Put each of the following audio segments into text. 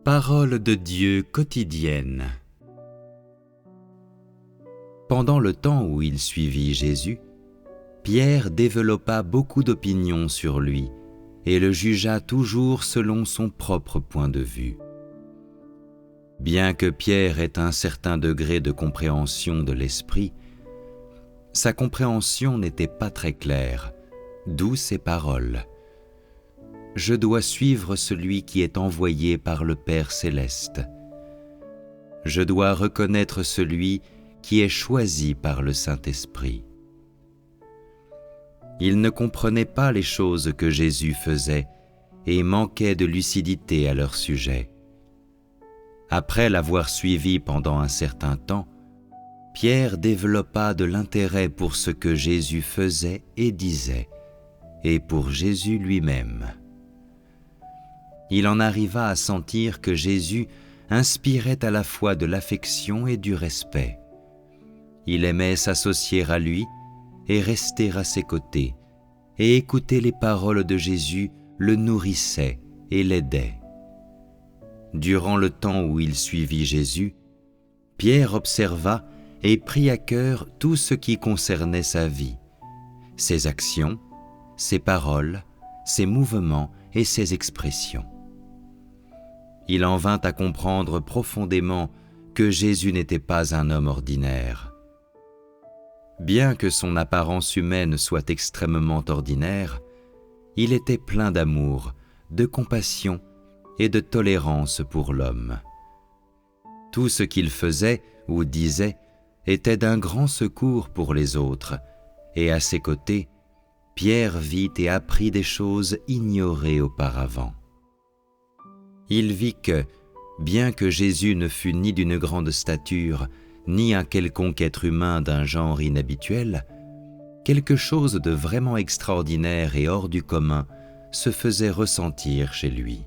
Parole de Dieu quotidienne. Pendant le temps où il suivit Jésus, Pierre développa beaucoup d'opinions sur lui et le jugea toujours selon son propre point de vue. Bien que Pierre ait un certain degré de compréhension de l'esprit, sa compréhension n'était pas très claire, d'où ces paroles. « Je dois suivre celui qui est envoyé par le Père céleste. Je dois reconnaître celui qui est choisi par le Saint-Esprit. » Il ne comprenait pas les choses que Jésus faisait et manquait de lucidité à leur sujet. Après l'avoir suivi pendant un certain temps, Pierre développa de l'intérêt pour ce que Jésus faisait et disait, et pour Jésus lui-même. Il en arriva à sentir que Jésus inspirait à la fois de l'affection et du respect. Il aimait s'associer à lui et rester à ses côtés, et écouter les paroles de Jésus le nourrissaient et l'aidaient. Durant le temps où il suivit Jésus, Pierre observa et prit à cœur tout ce qui concernait sa vie, ses actions, ses paroles, ses mouvements et ses expressions. Il en vint à comprendre profondément que Jésus n'était pas un homme ordinaire. Bien que son apparence humaine soit extrêmement ordinaire, il était plein d'amour, de compassion et de tolérance pour l'homme. Tout ce qu'il faisait ou disait était d'un grand secours pour les autres, et à ses côtés, Pierre vit et apprit des choses ignorées auparavant. Il vit que, bien que Jésus ne fût ni d'une grande stature, ni un quelconque être humain d'un genre inhabituel, quelque chose de vraiment extraordinaire et hors du commun se faisait ressentir chez lui.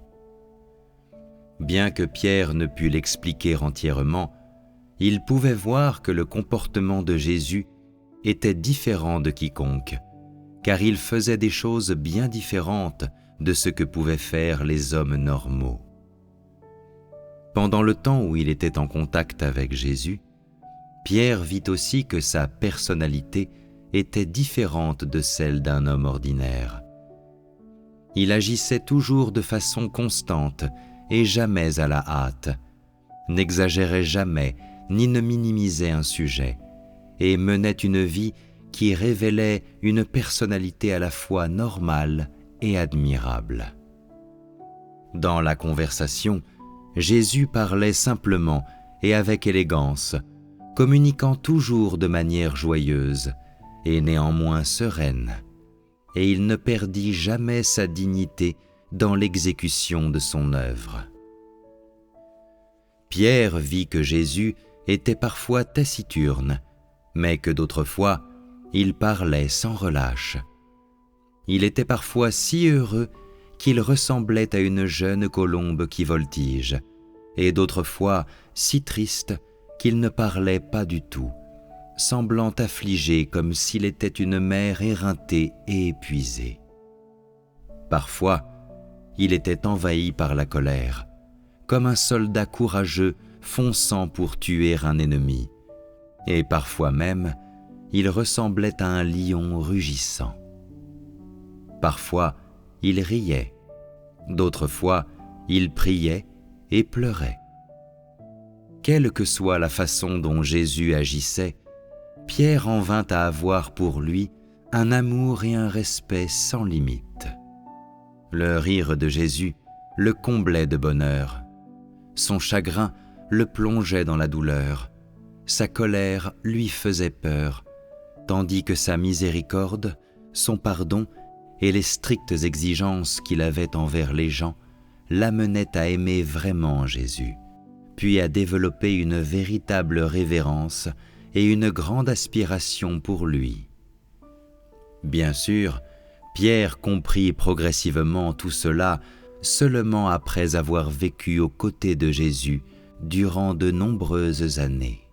Bien que Pierre ne pût l'expliquer entièrement, il pouvait voir que le comportement de Jésus était différent de quiconque, car il faisait des choses bien différentes de ce que pouvaient faire les hommes normaux. Pendant le temps où il était en contact avec Jésus, Pierre vit aussi que sa personnalité était différente de celle d'un homme ordinaire. Il agissait toujours de façon constante et jamais à la hâte, n'exagérait jamais ni ne minimisait un sujet, et menait une vie qui révélait une personnalité à la fois normale et admirable. Dans la conversation, Jésus parlait simplement et avec élégance, communiquant toujours de manière joyeuse et néanmoins sereine, et il ne perdit jamais sa dignité dans l'exécution de son œuvre. Pierre vit que Jésus était parfois taciturne, mais que d'autres fois, il parlait sans relâche. Il était parfois si heureux qu'il ressemblait à une jeune colombe qui voltige, et d'autres fois si triste qu'il ne parlait pas du tout, semblant affligé comme s'il était une mère éreintée et épuisée. Parfois, il était envahi par la colère, comme un soldat courageux fonçant pour tuer un ennemi, et parfois même, il ressemblait à un lion rugissant. Parfois, il riait, d'autres fois, il priait et pleurait. Quelle que soit la façon dont Jésus agissait, Pierre en vint à avoir pour lui un amour et un respect sans limite. Le rire de Jésus le comblait de bonheur. Son chagrin le plongeait dans la douleur. Sa colère lui faisait peur, tandis que sa miséricorde, son pardon et les strictes exigences qu'il avait envers les gens l'amenaient à aimer vraiment Jésus, puis à développer une véritable révérence et une grande aspiration pour lui. Bien sûr, Pierre comprit progressivement tout cela seulement après avoir vécu aux côtés de Jésus durant de nombreuses années.